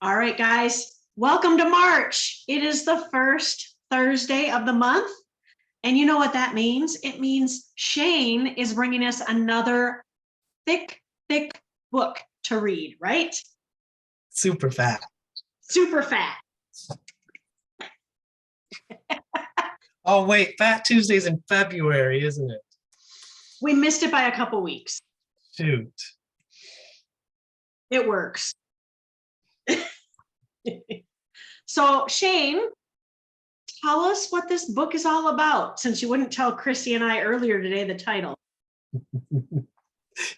All right, guys, welcome to March. It is the first Thursday of the month. And you know what that means? It means Shane is bringing us another thick book to read, right? Super fat. Super fat. Oh, wait, Fat Tuesday's in February, isn't it? We missed it by a couple weeks. Shoot. It works. So, Shane, tell us what this book is all about, since you wouldn't tell Chrissy and I earlier today the title.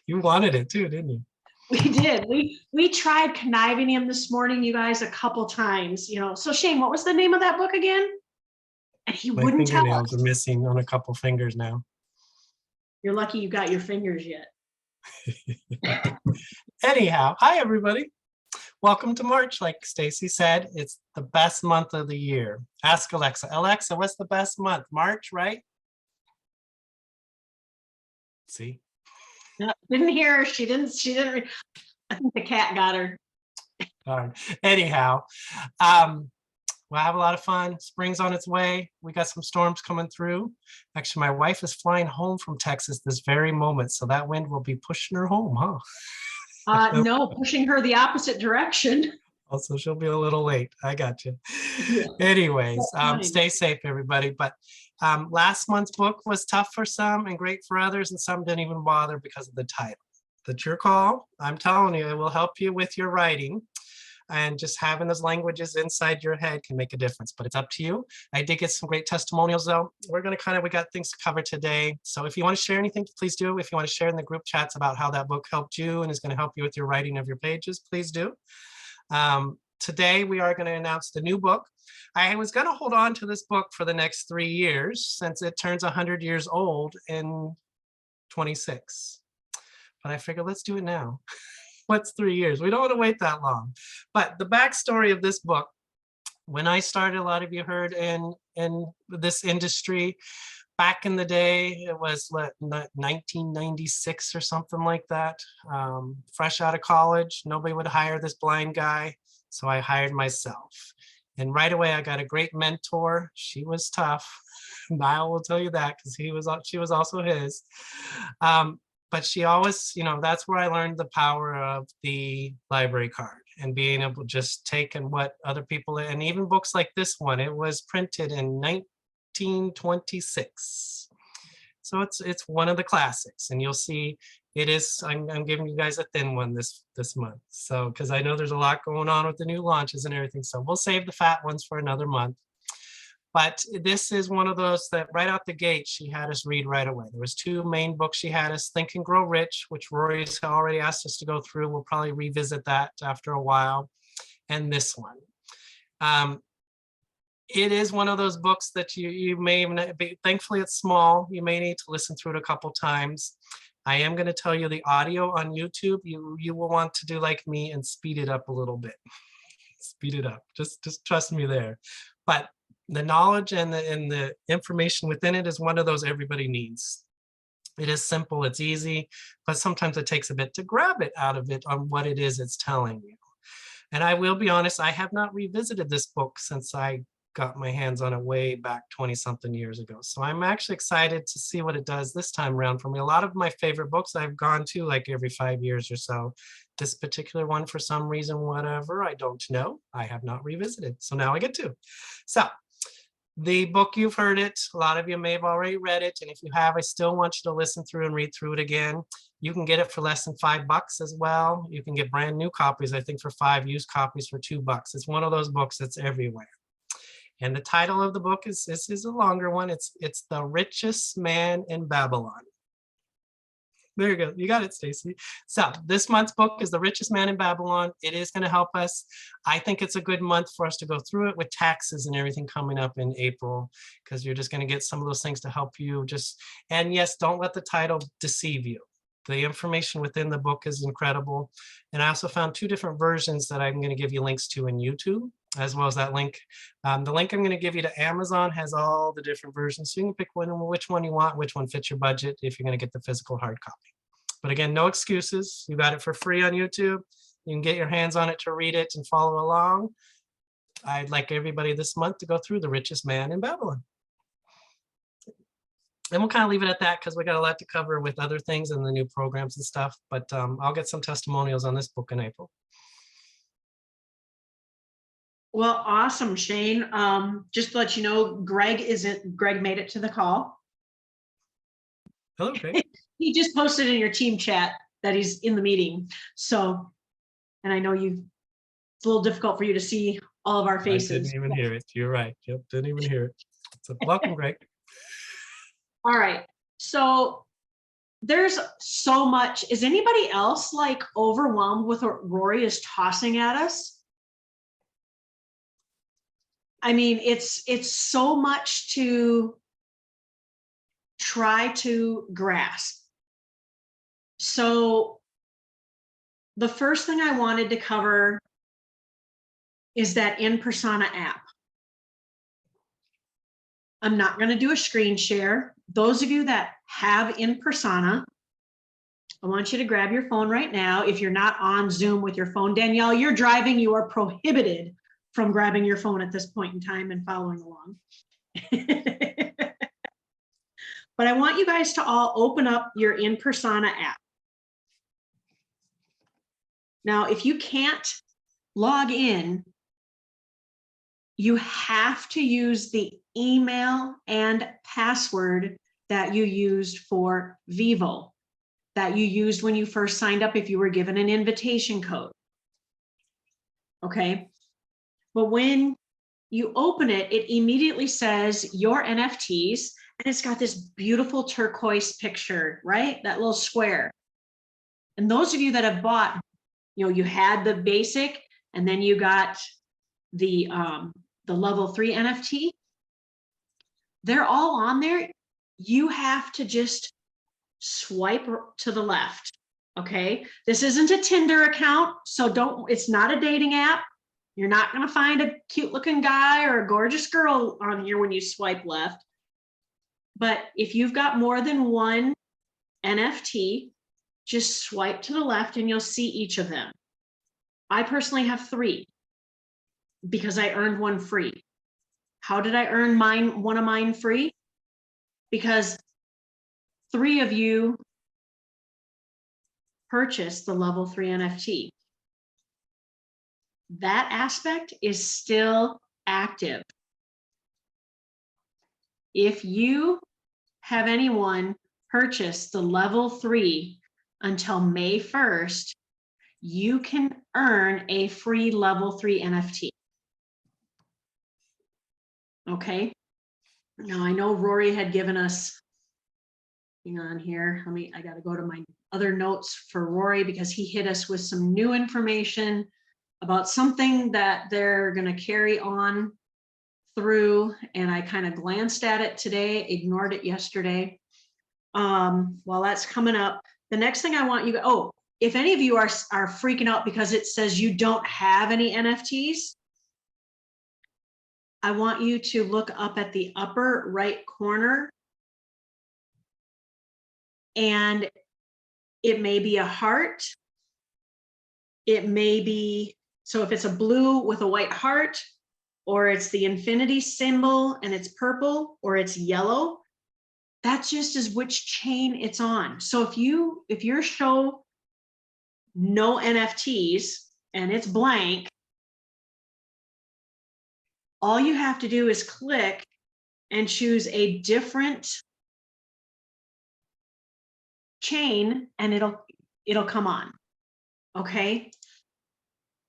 You wanted it too, didn't you? We did. We tried conniving him this morning, you guys, a couple times. So Shane, what was the name of that book again? And he My wouldn't tell us. fingernails are missing on a couple fingers now. You're lucky you got your fingers yet. Anyhow, hi everybody. Welcome to March. Like Stacy said, it's the best month of the year. Ask Alexa. Alexa, what's the best month? March, right? See? No, didn't hear her. She didn't. I think the cat got her. Anyhow, we'll have a lot of fun. Spring's on its way. We got some storms coming through. Actually, my wife is flying home from Texas this very moment, so that wind will be pushing her home, huh? No, pushing her the opposite direction. Also, she'll be a little late. I got you. Yeah. Anyways, stay safe, everybody. But last month's book was tough for some and great for others, and some didn't even bother because of the title. That's your call. I'm telling you, it will help you with your writing. And just having those languages inside your head can make a difference, but it's up to you. I did get some great testimonials though. We got things to cover today. So if you want to share anything, please do. If you want to share in the group chats about how that book helped you and is going to help you with your writing of your pages, please do. Today we are going to announce the new book. I was going to hold on to this book for the next 3 years since it turns 100 years old in 26. But I figured let's do it now. What's 3 years? We don't want to wait that long. But the backstory of this book, when I started, a lot of you heard in this industry, back in the day, it was 1996 or something like that. Fresh out of college, nobody would hire this blind guy. So I hired myself. And right away, I got a great mentor. She was tough. Niall will tell you that because she was also his. But she always, that's where I learned the power of the library card and being able to just take and what other people, and even books like this one, it was printed in 1926. So it's one of the classics, and you'll see it is, I'm giving you guys a thin one this month. So, because I know there's a lot going on with the new launches and everything. So we'll save the fat ones for another month. But this is one of those that right out the gate, she had us read right away. There was 2 main books she had us, Think and Grow Rich, which Rory's already asked us to go through. We'll probably revisit that after a while. And this one. It is one of those books that you may be, thankfully it's small. You may need to listen through it a couple times. I am going to tell you the audio on YouTube, you will want to do like me and speed it up a little bit. Speed it up. Just trust me there. But the knowledge and the information within it is one of those everybody needs. It is simple, it's easy, but sometimes it takes a bit to grab it out of it on what it is it's telling you. And I will be honest, I have not revisited this book since I got my hands on it way back 20-something years ago. So I'm actually excited to see what it does this time around for me. A lot of my favorite books I've gone to like every 5 years or so. This particular one, for some reason, whatever, I don't know, I have not revisited. So now I get to. So the book, you've heard it. A lot of you may have already read it. And if you have, I still want you to listen through and read through it again. You can get it for less than $5 as well. You can get brand new copies, I think, for 5, used copies for $2. It's one of those books that's everywhere. And the title of the book is a longer one. It's The Richest Man in Babylon. There you go. You got it, Stacy. So this month's book is The Richest Man in Babylon. It is going to help us. I think it's a good month for us to go through it with taxes and everything coming up in April, because you're just going to get some of those things to help you and yes, don't let the title deceive you. The information within the book is incredible. And I also found 2 different versions that I'm going to give you links to in YouTube, as well as that link. The link I'm going to give you to Amazon has all the different versions. So you can pick which one you want, which one fits your budget if you're going to get the physical hard copy. But again, no excuses. You got it for free on YouTube. You can get your hands on it to read it and follow along. I'd like everybody this month to go through The Richest Man in Babylon. And we'll kind of leave it at that because we got a lot to cover with other things and the new programs and stuff. But I'll get some testimonials on this book in April. Well, awesome, Shane. Just to let you know, Greg made it to the call. Hello, Greg. He just posted in your team chat that he's in the meeting. So, and I know it's a little difficult for you to see all of our faces. I didn't even hear it. You're right. Yep, didn't even hear it. So welcome, Greg. All right. So there's so much. Is anybody else like overwhelmed with what Rory is tossing at us? I mean, it's so much to try to grasp. So the first thing I wanted to cover is that InPersona app. I'm not going to do a screen share. Those of you that have InPersona, I want you to grab your phone right now. If you're not on Zoom with your phone, Danielle, you're driving, you are prohibited from grabbing your phone at this point in time and following along. But I want you guys to all open up your InPersona app. Now, if you can't log in, you have to use the email and password that you used for Vivo, that you used when you first signed up if you were given an invitation code. Okay, but when you open it, it immediately says your NFTs, and it's got this beautiful turquoise picture, right? That little square. And those of you that have bought, you had the basic, and then you got the level 3 NFT. They're all on there. You have to just swipe to the left. Okay, this isn't a Tinder account, so it's not a dating app. You're not going to find a cute looking guy or a gorgeous girl on here when you swipe left. But if you've got more than one NFT, just swipe to the left and you'll see each of them. I personally have 3 because I earned one free. How did I earn one of mine free? Because 3 of you purchased the level 3 NFT. That aspect is still active. If you have anyone purchase the level 3 until May 1st, you can earn a free level 3 NFT. Okay. Now I know Rory had given us, hang on here. I got to go to my other notes for Rory because he hit us with some new information about something that they're going to carry on through. And I kind of glanced at it today, ignored it yesterday. While that's coming up, the next thing I want you, if any of you are freaking out because it says you don't have any NFTs, I want you to look up at the upper right corner, and it may be a heart. It may be, so if it's a blue with a white heart, or it's the infinity symbol and it's purple, or it's yellow, that just is which chain it's on. So if your show no NFTs and it's blank, all you have to do is click and choose a different chain and it'll come on. Okay.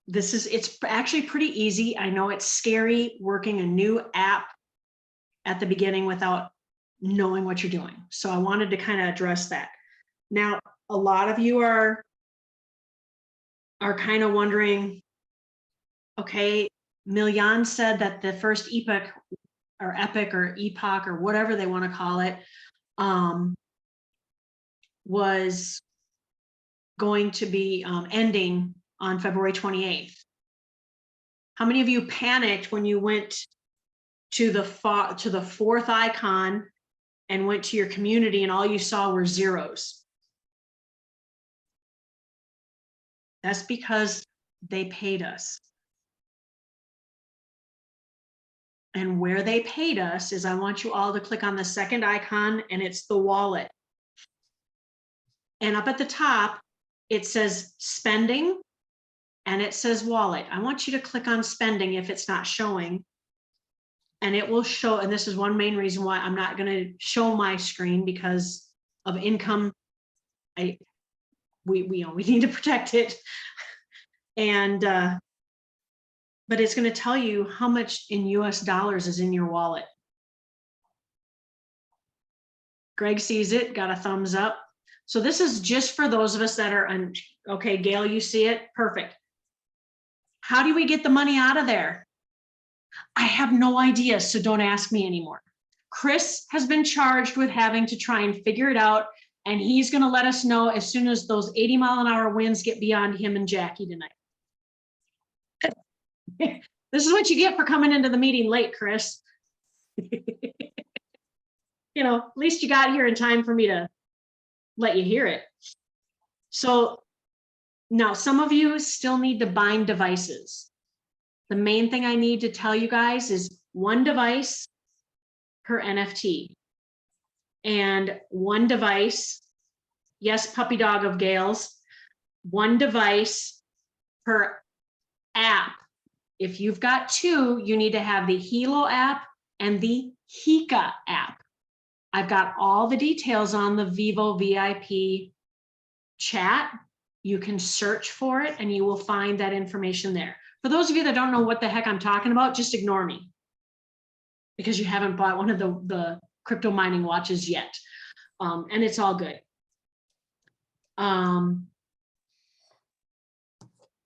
It's actually pretty easy. I know it's scary working a new app at the beginning without knowing what you're doing. So I wanted to kind of address that. Now, a lot of you are kind of wondering, okay, Miljan said that the first epoch or epoch or whatever they want to call it was going to be ending on February 28th. How many of you panicked when you went to the 4th icon and went to your community and all you saw were zeros? That's because they paid us. And where they paid us is, I want you all to click on the second icon, and it's the wallet. And up at the top, it says spending and it says wallet. I want you to click on spending if it's not showing. And it will show, and this is one main reason why I'm not going to show my screen, because of income. We need to protect it. And but it's going to tell you how much in US dollars is in your wallet. Greg sees it, got a thumbs up. So this is just for those of us that are, okay, Gail, you see it? Perfect. How do we get the money out of there? I have no idea, so don't ask me anymore. Chris has been charged with having to try and figure it out, and he's going to let us know as soon as those 80-mile-an-hour winds get beyond him and Jackie tonight. This is what you get for coming into the meeting late, Chris. You know, at least you got here in time for me to let you hear it. So now some of you still need to bind devices. The main thing I need to tell you guys is one device per NFT. And one device, yes, puppy dog of Gail's, one device per app. If you've got two, you need to have the Hilo app and the Hika app. I've got all the details on the Vivo VIP chat. You can search for it and you will find that information there. For those of you that don't know what the heck I'm talking about, just ignore me, because you haven't bought one of the crypto mining watches yet. And it's all good. I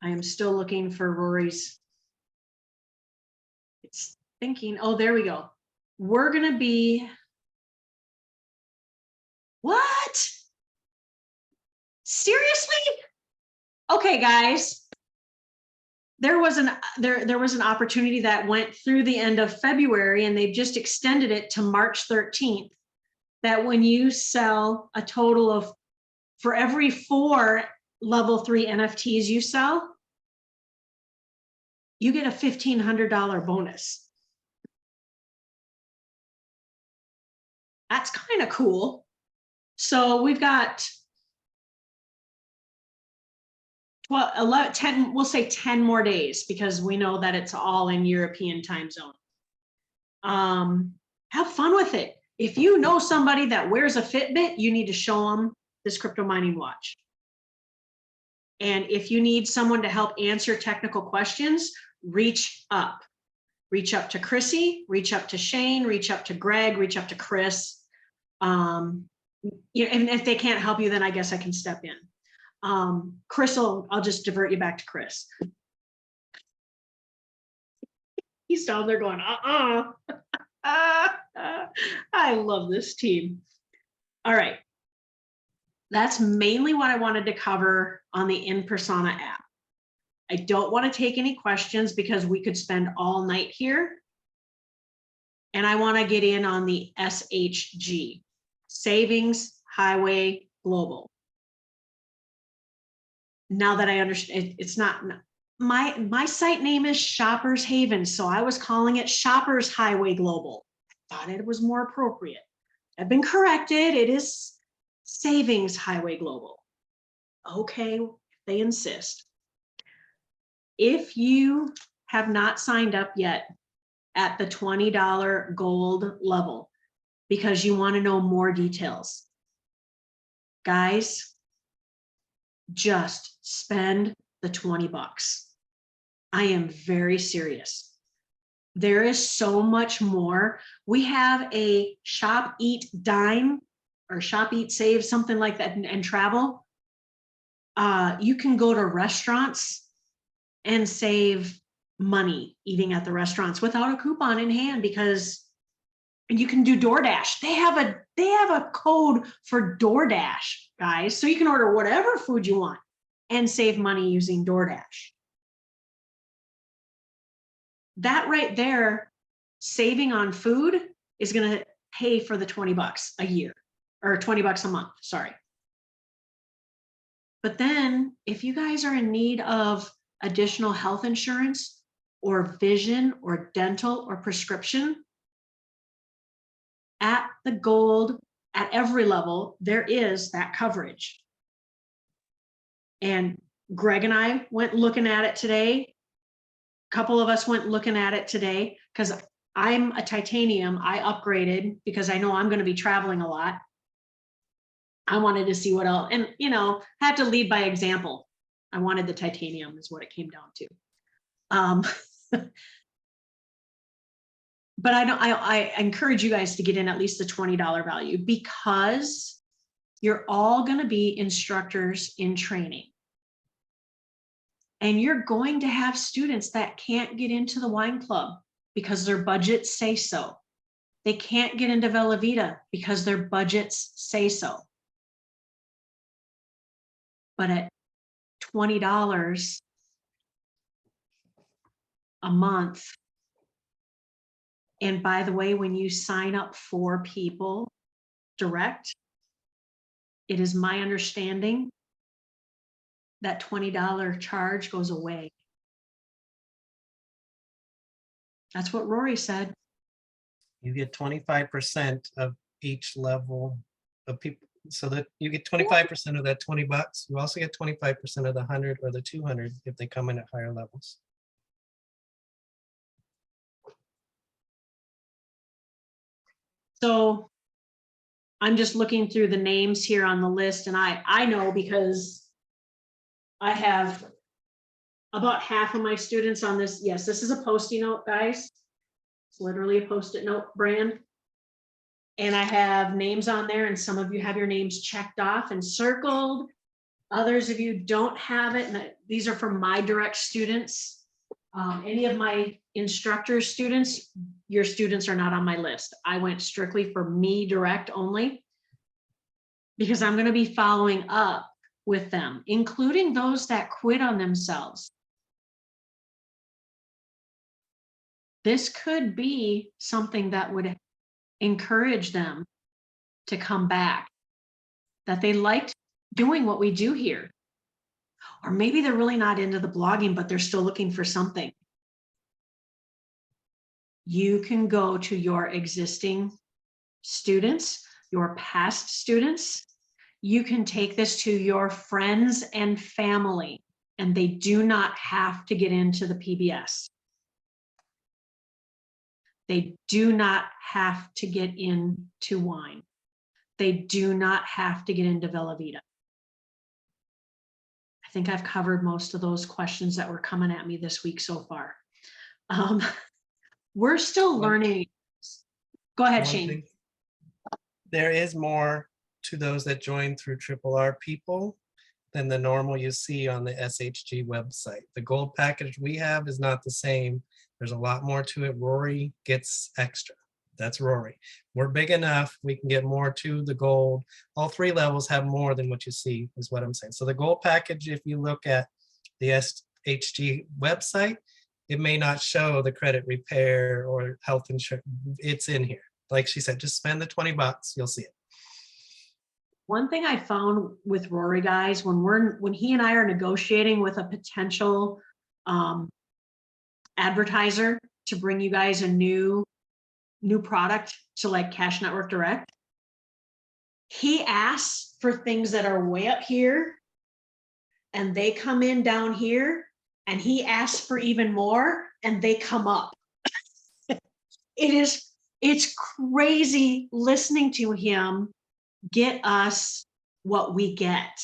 am still looking for Rory's. It's thinking, oh, there we go. We're going to be, what? Seriously? Okay, guys. There was an opportunity that went through the end of February, and they've just extended it to March 13th. That when you sell a total of, for every 4 level 3 NFTs you sell, you get a $1,500 bonus. That's kind of cool. So we've got 12, 11, 10, we'll say 10 more days, because we know that it's all in European time zone. Have fun with it. If you know somebody that wears a Fitbit, you need to show them this crypto mining watch. And if you need someone to help answer technical questions, reach up. Reach up to Chrissy, reach up to Shane, reach up to Greg, reach up to Chris. You know, and if they can't help you, then I guess I can step in. Chris, I'll just divert you back to Chris. He's down there going, I love this team. All right. That's mainly what I wanted to cover on the InPersona app. I don't want to take any questions because we could spend all night here. And I want to get in on the SHG, Savings Highway Global. Now that I understand, it's not, my site name is Shoppers Haven, so I was calling it Shoppers Highway Global. I thought it was more appropriate. I've been corrected. It is Savings Highway Global. Okay, if they insist. If you have not signed up yet at the $20 gold level because you want to know more details, guys, just spend the 20 bucks. I am very serious. There is so much more. We have a shop, eat, dine, or shop, eat, save, something like that, and travel. You can go to restaurants and save money eating at the restaurants without a coupon in hand, because you can do DoorDash. They have a code for DoorDash, guys. So you can order whatever food you want and save money using DoorDash. That right there, saving on food, is going to pay for the 20 bucks a year, or 20 bucks a month, sorry. But then if you guys are in need of additional health insurance or vision or dental or prescription, at the gold, at every level, there is that coverage. And Greg and I went looking at it today. A couple of us went looking at it today because I'm a titanium. I upgraded because I know I'm going to be traveling a lot. I wanted to see what else, and I had to lead by example. I wanted the titanium is what it came down to. But I encourage you guys to get in at least the $20 value, because you're all going to be instructors in training. And you're going to have students that can't get into the wine club because their budgets say so. They can't get into Velveeta because their budgets say so. But at $20 a month, and by the way, when you sign up 4 people direct, it is my understanding that $20 charge goes away. That's what Rory said. You get 25% of each level of people, so that you get 25% of that $20. You also get 25% of the 100 or the 200 if they come in at higher levels. So I'm just looking through the names here on the list, and I know because I have about half of my students on this. Yes, this is a Post-it note, guys. It's literally a Post-it note brand. And I have names on there, and some of you have your names checked off and circled. Others of you don't have it, and these are from my direct students. Any of my instructor students, your students are not on my list. I went strictly for me direct only, because I'm going to be following up with them, including those that quit on themselves. This could be something that would encourage them to come back, that they liked doing what we do here. Or maybe they're really not into the blogging, but they're still looking for something. You can go to your existing students, your past students. You can take this to your friends and family, and they do not have to get into the PBS. They do not have to get into wine. They do not have to get into Velveeta. I think I've covered most of those questions that were coming at me this week so far. We're still learning. Go ahead, Shane. There is more to those that join through Triple R people than the normal you see on the SHG website. The gold package we have is not the same. There's a lot more to it. Rory gets extra. That's Rory. We're big enough. We can get more to the gold. All 3 levels have more than what you see, is what I'm saying. So the gold package, if you look at the SHG website, it may not show the credit repair or health insurance. It's in here. Like she said, just spend the $20, you'll see it. One thing I found with Rory, guys, when he and I are negotiating with a potential advertiser to bring you guys a new product to like Cash Network Direct, he asks for things that are way up here and they come in down here, and he asks for even more and they come up. It's crazy listening to him get us what we get.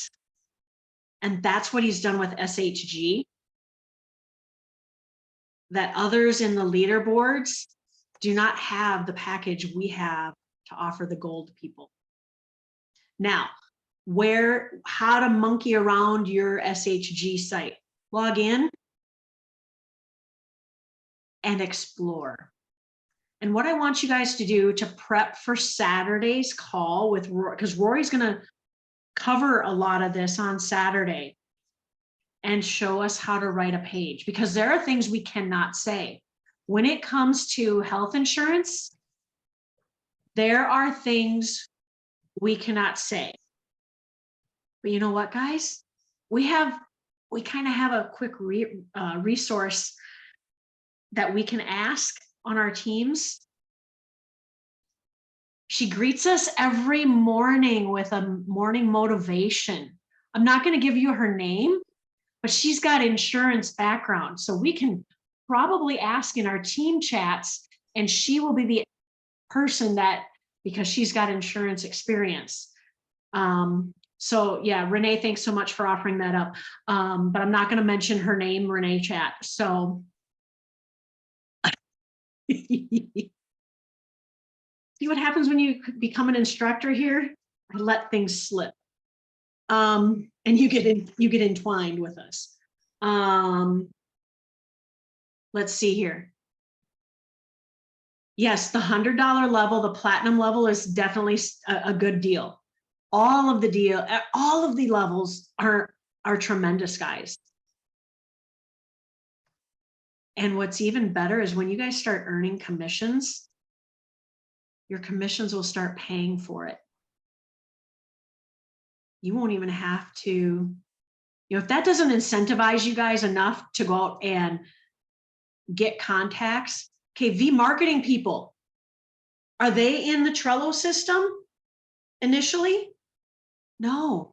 And that's what he's done with SHG. That others in the leaderboards do not have the package we have to offer the gold people. Now, how to monkey around your SHG site. Log in and explore. And what I want you guys to do to prep for Saturday's call with Rory, because Rory's going to cover a lot of this on Saturday and show us how to write a page, because there are things we cannot say. When it comes to health insurance, there are things we cannot say. But you know what, guys? we kind of have a quick resource that we can ask on our teams. She greets us every morning with a morning motivation. I'm not going to give you her name, but she's got insurance background. So we can probably ask in our team chats, and she will be the person that, because she's got insurance experience. So yeah, Renee, thanks so much for offering that up. But I'm not going to mention her name, Renee chat. So see what happens when you become an instructor here? I let things slip. And you get entwined with us. Let's see here. Yes, the $100 level, the platinum level is definitely a good deal. All of the levels are tremendous, guys. And what's even better is when you guys start earning commissions, your commissions will start paying for it. You won't even have to, if that doesn't incentivize you guys enough to go out and get contacts. Okay, V marketing people, are they in the Trello system initially? No.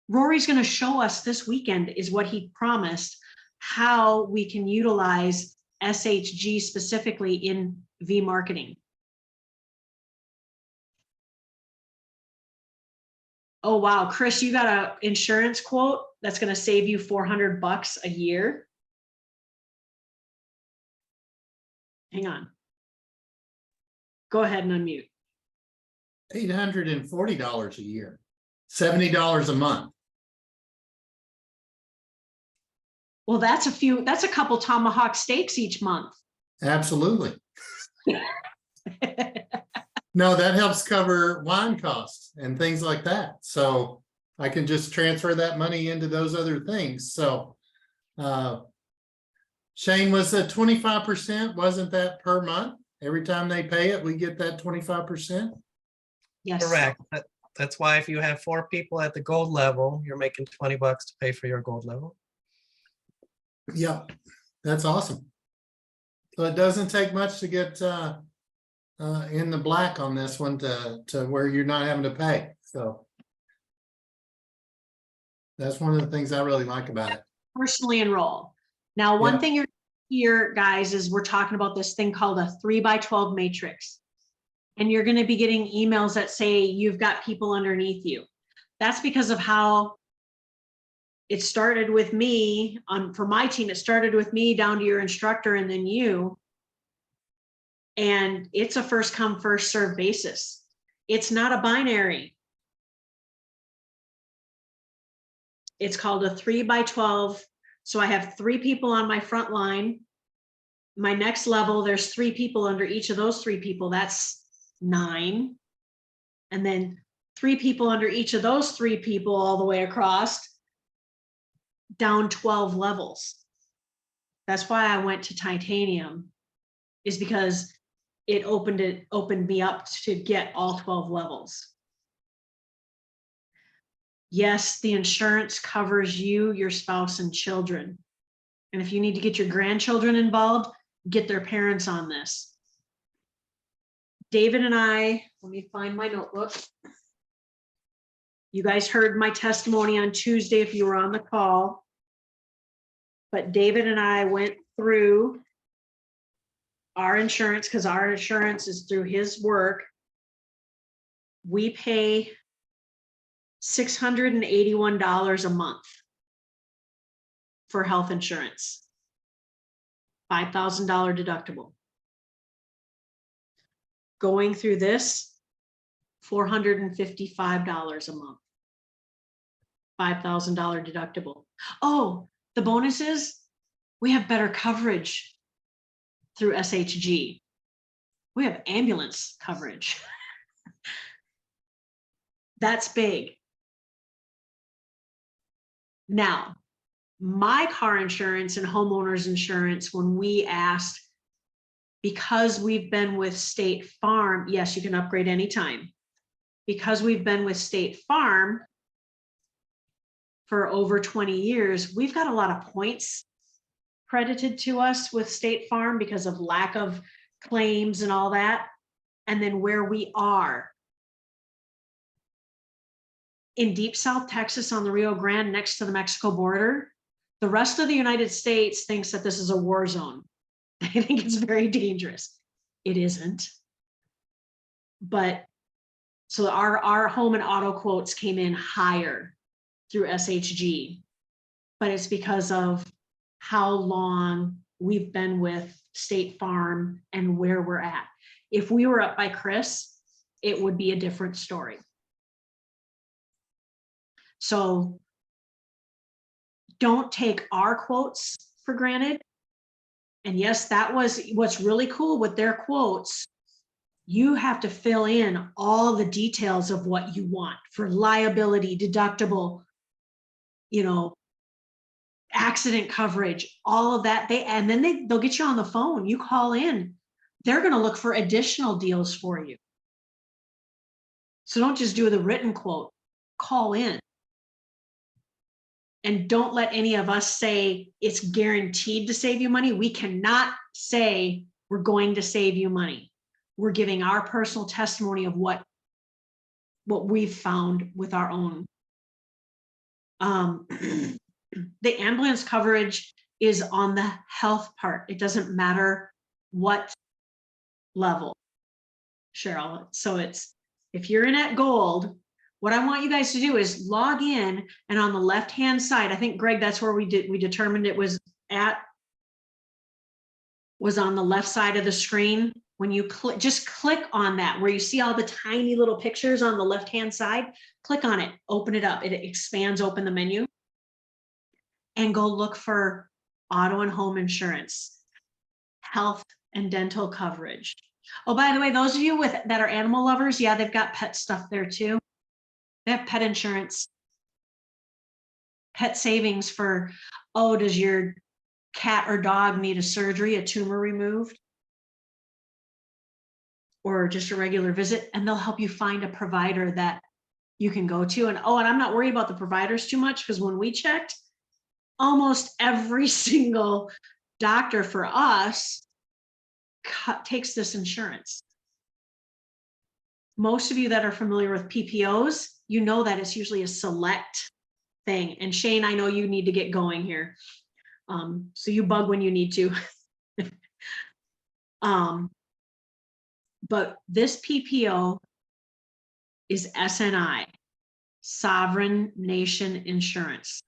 Rory's going to show us this weekend, is what he promised, how we can utilize SHG specifically in V marketing. Oh, wow. Chris, you got an insurance quote that's going to save you $400 a year. Hang on. Go ahead and unmute. $840 a year, $70 a month. Well, that's a couple tomahawk steaks each month. Absolutely. No, that helps cover wine costs and things like that. So I can just transfer that money into those other things. So Shane, was that 25%? Wasn't that per month? Every time they pay it, we get that 25%? Yes. Correct. That's why if you have 4 people at the gold level, you're making $20 to pay for your gold level. Yep, that's awesome. So it doesn't take much to get in the black on this one to where you're not having to pay. So that's one of the things I really like about it. Personally enroll. Now, one thing you're here, guys, is we're talking about this thing called a 3x12 matrix. And you're going to be getting emails that say you've got people underneath you. That's because of how it started with me. For my team, it started with me down to your instructor and then you. And it's a first come, first serve basis. It's not a binary. It's called a 3x12. So I have 3 people on my front line. My next level, there's 3 people under each of those 3 people. That's 9. And then 3 people under each of those 3 people all the way across, down 12 levels. That's why I went to titanium, is because it opened me up to get all 12 levels. Yes, the insurance covers you, your spouse, and children. And if you need to get your grandchildren involved, get their parents on this. David and I, let me find my notebook. You guys heard my testimony on Tuesday if you were on the call. But David and I went through our insurance, because our insurance is through his work. We pay $681 a month for health insurance, $5,000 deductible. Going through this, $455 a month, $5,000 deductible. Oh, the bonus is we have better coverage through SHG. We have ambulance coverage. That's big. Now, my car insurance and homeowners insurance, when we asked, because we've been with State Farm, yes, you can upgrade anytime. Because we've been with State Farm, for over 20 years, we've got a lot of points credited to us with State Farm because of lack of claims and all that. And then where we are in deep South Texas on the Rio Grande next to the Mexico border, the rest of the United States thinks that this is a war zone. They think it's very dangerous. It isn't. But so our home and auto quotes came in higher through SHG, but it's because of how long we've been with State Farm and where we're at. If we were up by Chris, it would be a different story. So don't take our quotes for granted. And yes, that was what's really cool with their quotes. You have to fill in all the details of what you want for liability, deductible, you know, accident coverage, all of that. And then they'll get you on the phone. You call in, they're going to look for additional deals for you. So don't just do the written quote, call in. And don't let any of us say it's guaranteed to save you money. We cannot say we're going to save you money. We're giving our personal testimony of what we've found with our own. The ambulance coverage is on the health part. It doesn't matter what level, Cheryl. So it's, if you're in at gold, what I want you guys to do is log in, and on the left-hand side, I think, Greg, that's where we determined it was on the left side of the screen. When you just click on that, where you see all the tiny little pictures on the left-hand side, click on it, open it up. It expands open the menu, and go look for auto and home insurance, health and dental coverage. Oh, by the way, those of you that are animal lovers, yeah, they've got pet stuff there too. They have pet insurance, pet savings for, oh, does your cat or dog need a surgery, a tumor removed, or just a regular visit? And they'll help you find a provider that you can go to. And oh, and I'm not worried about the providers too much, because when we checked, almost every single doctor for us takes this insurance. Most of you that are familiar with PPOs, you know that it's usually a select thing. And Shane, I know you need to get going here. So you bug when you need to. But this PPO is SNI, Sovereign Nation Insurance.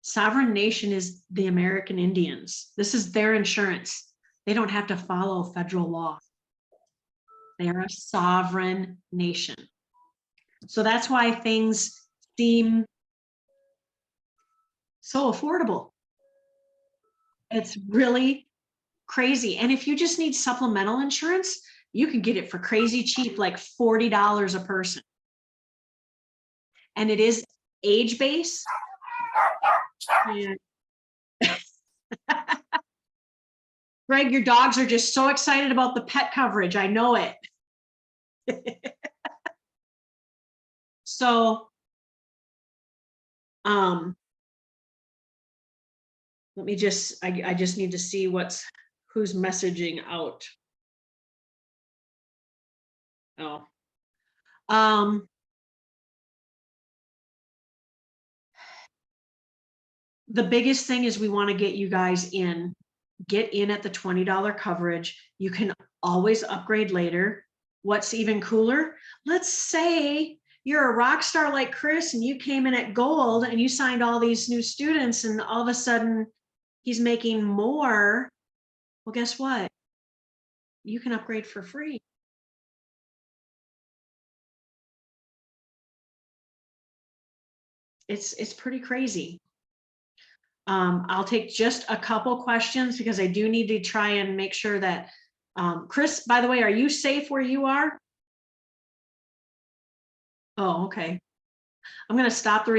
Sovereign Nation is the American Indians. This is their insurance. They don't have to follow federal law. They are a sovereign nation. So that's why things seem so affordable. It's really crazy. And if you just need supplemental insurance, you can get it for crazy cheap, like $40 a person. And it is age-based. And Greg, your dogs are just so excited about the pet coverage. I know it. So, let me just, I just need to see who's messaging out. Oh, the biggest thing is we want to get you guys in, get in at the $20 coverage. You can always upgrade later. What's even cooler? Let's say you're a rock star like Chris and you came in at gold and you signed all these new students and all of a sudden he's making more. Well, guess what? You can upgrade for free. It's pretty crazy. I'll take just a couple questions because I do need to try and make sure that, Chris, by the way, are you safe where you are? Oh, okay. I'm going to stop the